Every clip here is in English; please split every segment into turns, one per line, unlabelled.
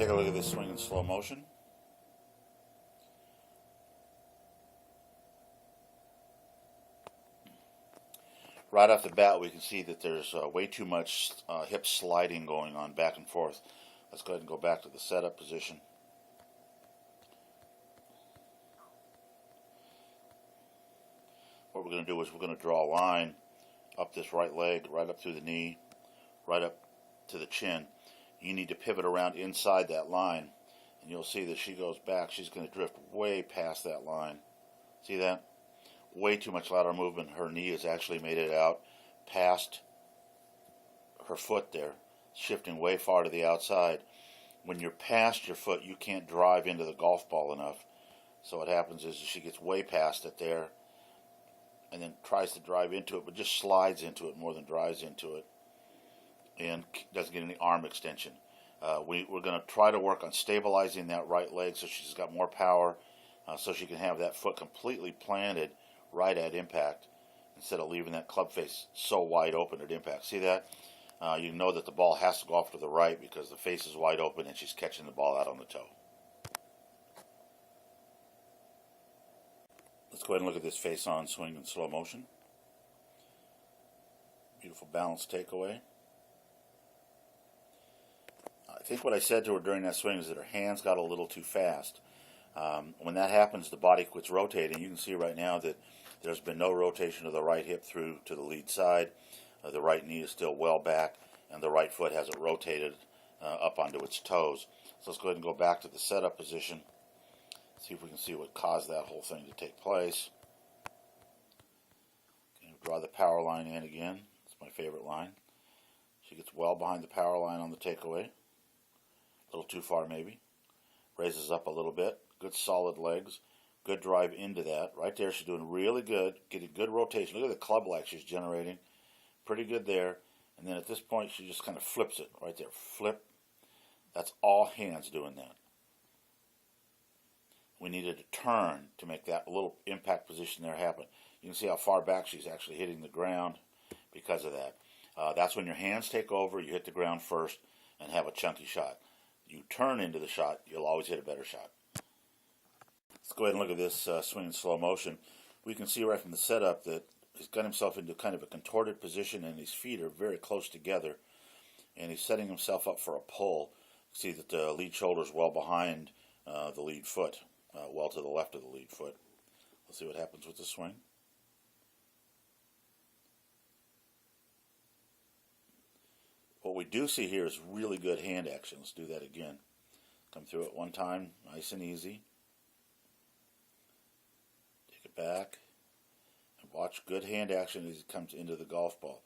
Take a look at this swing in slow motion. Right off the bat, we can see that there's way too much hip sliding going on back and forth. Let's go ahead and go back to the setup position. What we're going to do is we're going to draw a line up this right leg, right up through the knee, right up to the chin. You need to pivot around inside that line, and you'll see that she goes back. She's going to drift way past that line. See that? Way too much lateral movement. Her knee has actually made it out past her foot there, shifting way far to the outside. When you're past your foot, you can't drive into the golf ball enough. So what happens is she gets way past it there and then tries to drive into it, but just slides into it more than drives into it and doesn't get any arm extension. We're going to try to work on stabilizing that right leg so she's got more power, so she can have that foot completely planted right at impact instead of leaving that club face so wide open at impact. See that? You know that the ball has to go off to the right because the face is wide open and she's catching the ball out on the toe. Let's go ahead and look at this face-on swing in slow motion. Beautiful balanced takeaway. I think what I said to her during that swing is that her hands got a little too fast. When that happens, the body quits rotating. You can see right now that there's been no rotation of the right hip through to the lead side. The right knee is still well back, and the right foot hasn't rotated up onto its toes. So let's go ahead and go back to the setup position. See if we can see what caused that whole thing to take place. Okay, draw the power line in again. It's my favorite line. She gets well behind the power line on the takeaway. A little too far maybe. Raises up a little bit. Good solid legs. Good drive into that. Right there, she's doing really good. Getting good rotation. Look at the club lag she's generating. Pretty good there. And then at this point, she just kind of flips it right there. Flip. That's all hands doing that. We needed a turn to make that little impact position there happen. You can see how far back she's actually hitting the ground because of that. That's when your hands take over, you hit the ground first and have a chunky shot. You turn into the shot, you'll always hit a better shot. Let's go ahead and look at this swing in slow motion. We can see right from the setup that he's got himself into kind of a contorted position and his feet are very close together. And he's setting himself up for a pull. See that the lead shoulder is well behind the lead foot. Well to the left of the lead foot. Let's see what happens with the swing. What we do see here is really good hand action. Let's do that again. Come through it one time, nice and easy. Take it back. And watch good hand action as he comes into the golf ball.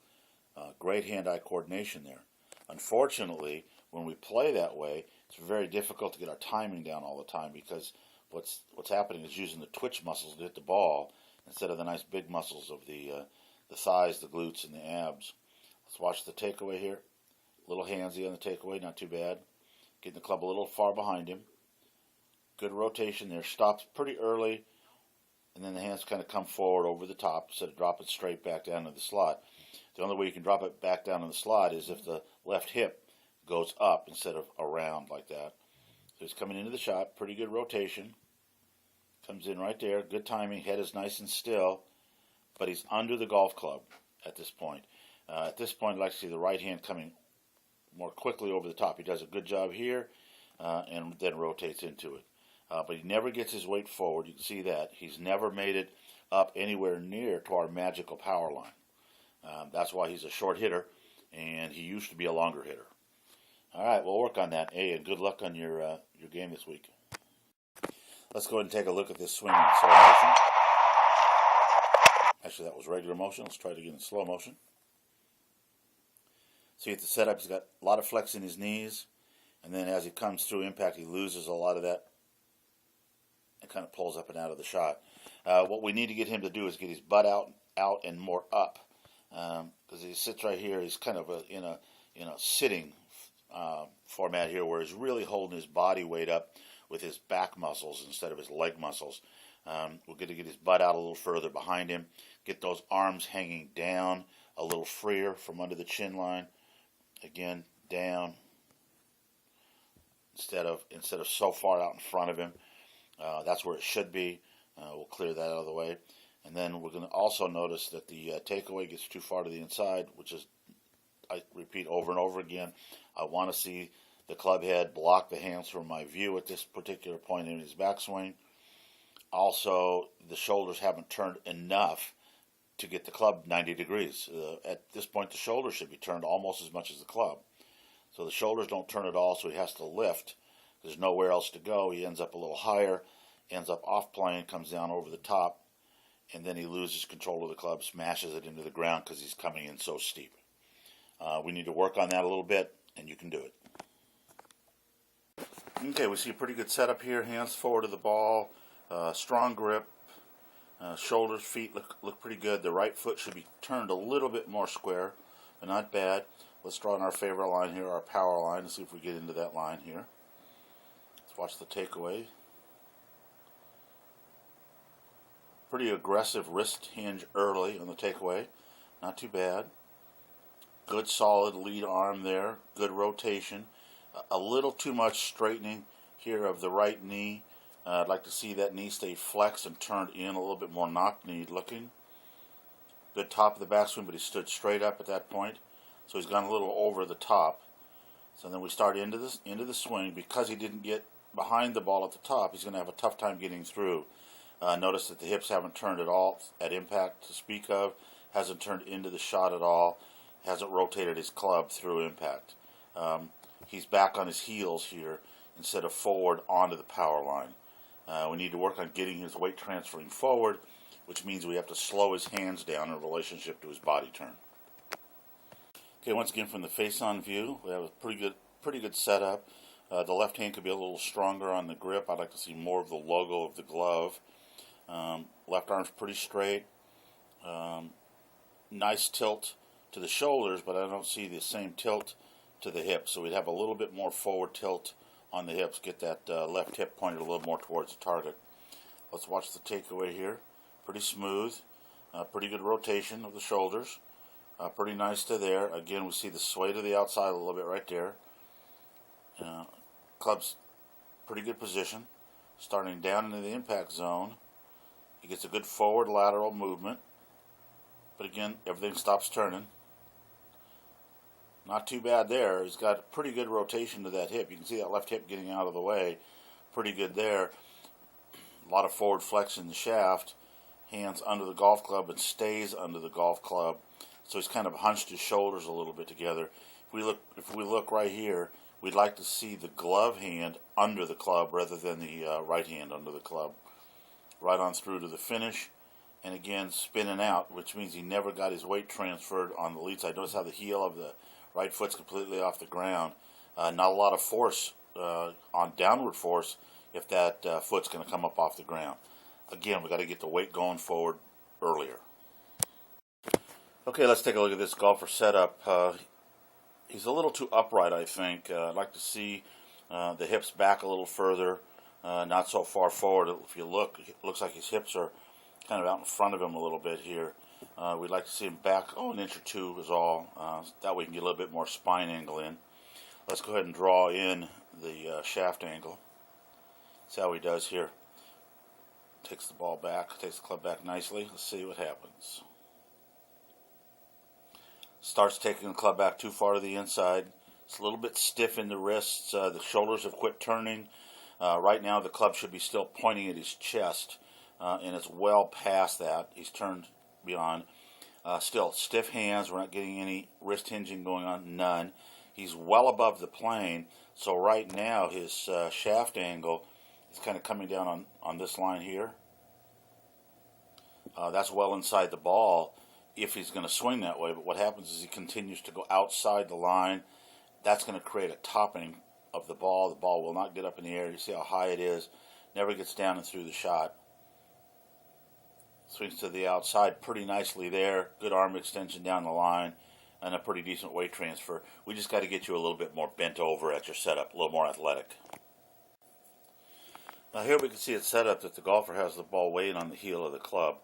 Great hand-eye coordination there. Unfortunately, when we play that way, it's very difficult to get our timing down all the time because what's happening is using the twitch muscles to hit the ball instead of the nice big muscles of the thighs, the glutes, and the abs. Let's watch the takeaway here. A little handsy on the takeaway, not too bad. Getting the club a little far behind him. Good rotation there. Stops pretty early, and then the hands kind of come forward over the top instead of dropping straight back down to the slot. The only way you can drop it back down in the slot is if the left hip goes up instead of around like that. So he's coming into the shot, pretty good rotation. Comes in right there, good timing, head is nice and still, but he's under the golf club at this point. At this point, I'd like to see the right hand coming more quickly over the top. He does a good job here and then rotates into it. But he never gets his weight forward. You can see that. He's never made it up anywhere near to our magical power line. That's why he's a short hitter, and he used to be a longer hitter. All right, we'll work on that. Hey, and good luck on your game this week. Let's go ahead and take a look at this swing in slow motion. Actually, that was regular motion. Let's try it again in slow motion. See at the setup, he's got a lot of flex in his knees, and then as he comes through impact, he loses a lot of that and kind of pulls up and out of the shot. What we need to get him to do is get his butt out and more up, because he sits right here. He's kind of in a sitting format here, where he's really holding his body weight up with his back muscles instead of his leg muscles. We're going to get his butt out a little further behind him, get those arms hanging down a little freer from under the chin line. Again, down, instead of so far out in front of him. That's where it should be. We'll clear that out of the way. And then we're going to also notice that the takeaway gets too far to the inside, which is, I repeat over and over again, I want to see the club head block the hands from my view at this particular point in his backswing. Also, the shoulders haven't turned enough to get the club 90 degrees. At this point, the shoulders should be turned almost as much as the club. So the shoulders don't turn at all, so he has to lift. There's nowhere else to go. He ends up a little higher, ends up off plane, comes down over the top, and then he loses control of the club, smashes it into the ground because he's coming in so steep. We need to work on that a little bit, and you can do it. Okay, we see a pretty good setup here. Hands forward to the ball, strong grip, shoulders, feet look pretty good. The right foot should be turned a little bit more square, but not bad. Let's draw in our favorite line here, our power line, and see if we get into that line here. Let's watch the takeaway. Pretty aggressive wrist hinge early on the takeaway. Not too bad. Good solid lead arm there. Good rotation. A little too much straightening here of the right knee. I'd like to see that knee stay flexed and turned in a little bit more knock-kneed looking. Good top of the backswing, but he stood straight up at that point. So he's gone a little over the top. So then we start into the swing. Because he didn't get behind the ball at the top, he's going to have a tough time getting through. Notice that the hips haven't turned at all at impact to speak of. Hasn't turned into the shot at all. Hasn't rotated his club through impact. He's back on his heels here instead of forward onto the power line. We need to work on getting his weight transferring forward, which means we have to slow his hands down in relationship to his body turn. Okay, once again from the face-on view, we have a pretty good setup. The left hand could be a little stronger on the grip. I'd like to see more of the logo of the glove. Left arm's pretty straight. Nice tilt to the shoulders, but I don't see the same tilt to the hips. So we'd have a little bit more forward tilt on the hips. Get that left hip pointed a little more towards the target. Let's watch the takeaway here. Pretty smooth. Pretty good rotation of the shoulders. Pretty nice to there. Again, we see the sway to the outside a little bit right there. Club's pretty good position. Starting down into the impact zone. He gets a good forward lateral movement. But again, everything stops turning. Not too bad there. He's got pretty good rotation to that hip. You can see that left hip getting out of the way. Pretty good there. A lot of forward flex in the shaft. Hands under the golf club and stays under the golf club. So he's kind of hunched his shoulders a little bit together. If we look right here, we'd like to see the glove hand under the club rather than the right hand under the club. Right on through to the finish. And again, spinning out, which means he never got his weight transferred on the lead side. Notice how the heel of the right foot's completely off the ground. Not a lot of force on downward force if that foot's going to come up off the ground. Again, we've got to get the weight going forward earlier. Okay, let's take a look at this golfer setup. He's a little too upright, I think. I'd like to see the hips back a little further, not so far forward. If you look, it looks like his hips are kind of out in front of him a little bit here. We'd like to see him back, an inch or two is all. That way we can get a little bit more spine angle in. Let's go ahead and draw in the shaft angle. See how he does here. Takes the ball back, takes the club back nicely. Let's see what happens. Starts taking the club back too far to the inside. It's a little bit stiff in the wrists. The shoulders have quit turning. Right now the club should be still pointing at his chest, and it's well past that. He's turned beyond. Still stiff hands. We're not getting any wrist hinging going on. None. He's well above the plane. So right now his shaft angle is kind of coming down on this line here. That's well inside the ball if he's going to swing that way. But what happens is he continues to go outside the line. That's going to create a topping of the ball. The ball will not get up in the air. You see how high it is. Never gets down and through the shot. Swings to the outside pretty nicely there. Good arm extension down the line and a pretty decent weight transfer. We just got to get you a little bit more bent over at your setup, a little more athletic. Now here we can see it set up that the golfer has the ball weighing on the heel of the club.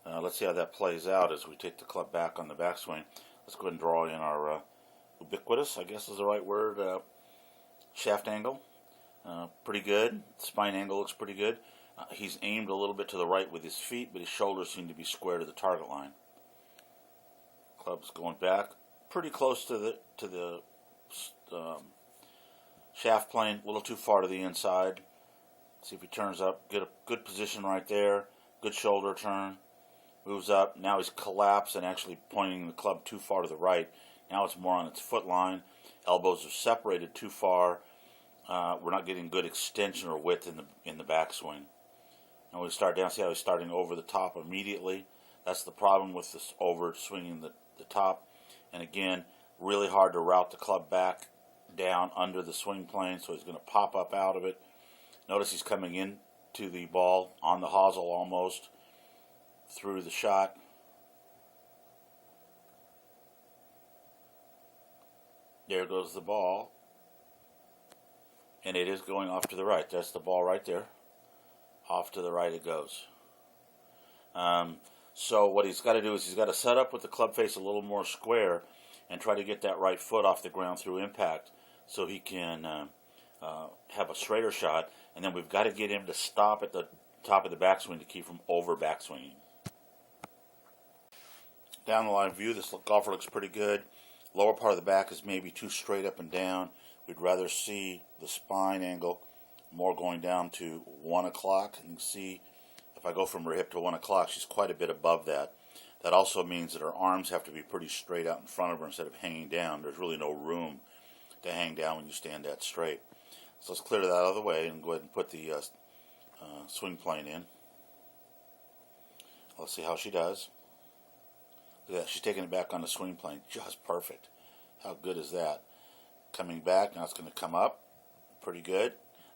Let's see how that plays out as we take the club back on the backswing. Let's go ahead and draw in our ubiquitous, I guess is the right word, shaft angle. Pretty good. Spine angle looks pretty good. He's aimed a little bit to the right with his feet, but his shoulders seem to be square to the target line. Club's going back pretty close to the shaft plane, a little too far to the inside. See if he turns up. Get a good position right there. Good shoulder turn. Moves up. Now he's collapsed and actually pointing the club too far to the right. Now it's more on its foot line. Elbows are separated too far. We're not getting good extension or width in the backswing. And we start down. See how he's starting over the top immediately. That's the problem with this over swinging the top. And again, really hard to route the club back down under the swing plane, so he's going to pop up out of it. Notice he's coming into the ball on the hosel almost through the shot. There goes the ball. And it is going off to the right. That's the ball right there. Off to the right it goes. So what he's got to do is he's got to set up with the club face a little more square and try to get that right foot off the ground through impact so he can have a straighter shot. And then we've got to get him to stop at the top of the backswing to keep from over backswinging. Down the line view, this golfer looks pretty good. Lower part of the back is maybe too straight up and down. We'd rather see the spine angle more going down to 1 o'clock. And you can see if I go from her hip to 1 o'clock, she's quite a bit above that. That also means that her arms have to be pretty straight out in front of her instead of hanging down. There's really no room to hang down when you stand that straight. So let's clear that out of the way and go ahead and put the swing plane in. Let's see how she does. Look at that. She's taking it back on the swing plane. Just perfect. How good is that? Coming back. Now it's going to come up. Pretty good.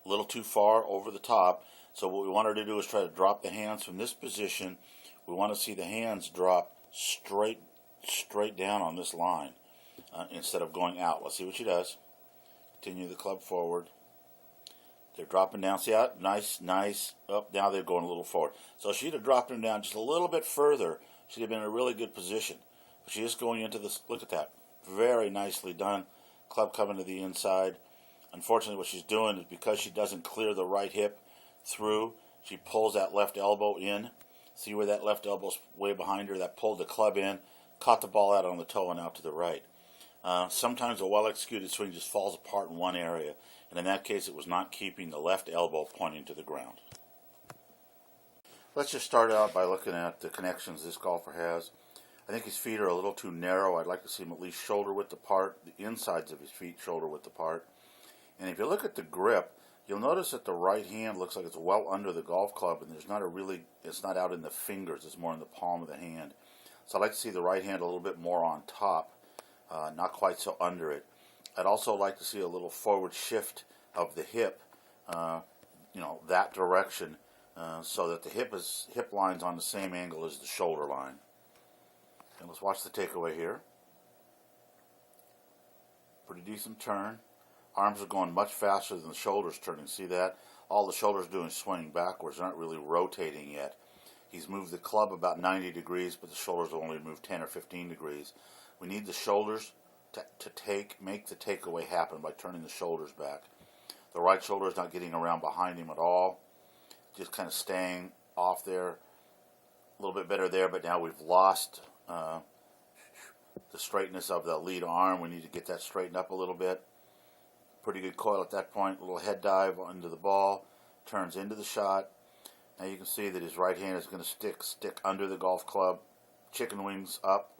A little too far over the top. So what we want her to do is try to drop the hands from this position. We want to see the hands drop straight down on this line instead of going out. Let's see what she does. Continue the club forward. They're dropping down. See how nice. Up now they're going a little forward. So she'd have dropped them down just a little bit further. She'd have been in a really good position. But she is going into this. Look at that. Very nicely done. Club coming to the inside. Unfortunately, what she's doing is because she doesn't clear the right hip through, she pulls that left elbow in. See where that left elbow's way behind her? That pulled the club in, caught the ball out on the toe and out to the right. Sometimes a well-executed swing just falls apart in one area, and in that case it was not keeping the left elbow pointing to the ground. Let's just start out by looking at the connections this golfer has. I think his feet are a little too narrow. I'd like to see him at least shoulder width apart, the insides of his feet shoulder width apart. And if you look at the grip, you'll notice that the right hand looks like it's well under the golf club, and it's not out in the fingers, it's more in the palm of the hand. So I'd like to see the right hand a little bit more on top, not quite so under it. I'd also like to see a little forward shift of the hip, that direction, so that the hip line's on the same angle as the shoulder line. And let's watch the takeaway here. Pretty decent turn. Arms are going much faster than the shoulders turning. See that? All the shoulders doing is swinging backwards. They're not really rotating yet. He's moved the club about 90 degrees, but the shoulders will only move 10 or 15 degrees. We need the shoulders to make the takeaway happen by turning the shoulders back. The right shoulder is not getting around behind him at all. Just kind of staying off there. A little bit better there, but now we've lost the straightness of the lead arm. We need to get that straightened up a little bit. Pretty good coil at that point. A little head dive into the ball. Turns into the shot. Now you can see that his right hand is going to stick under the golf club. Chicken wings up.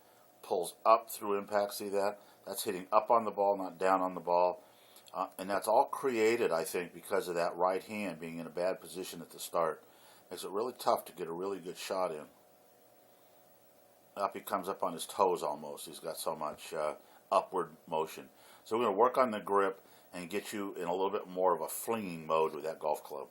Pulls up through impact. See that? That's hitting up on the ball, not down on the ball. And that's all created, I think, because of that right hand being in a bad position at the start. Makes it really tough to get a really good shot in. Up he comes up on his toes almost. He's got so much upward motion. So we're going to work on the grip and get you in a little bit more of a flinging mode with that golf club.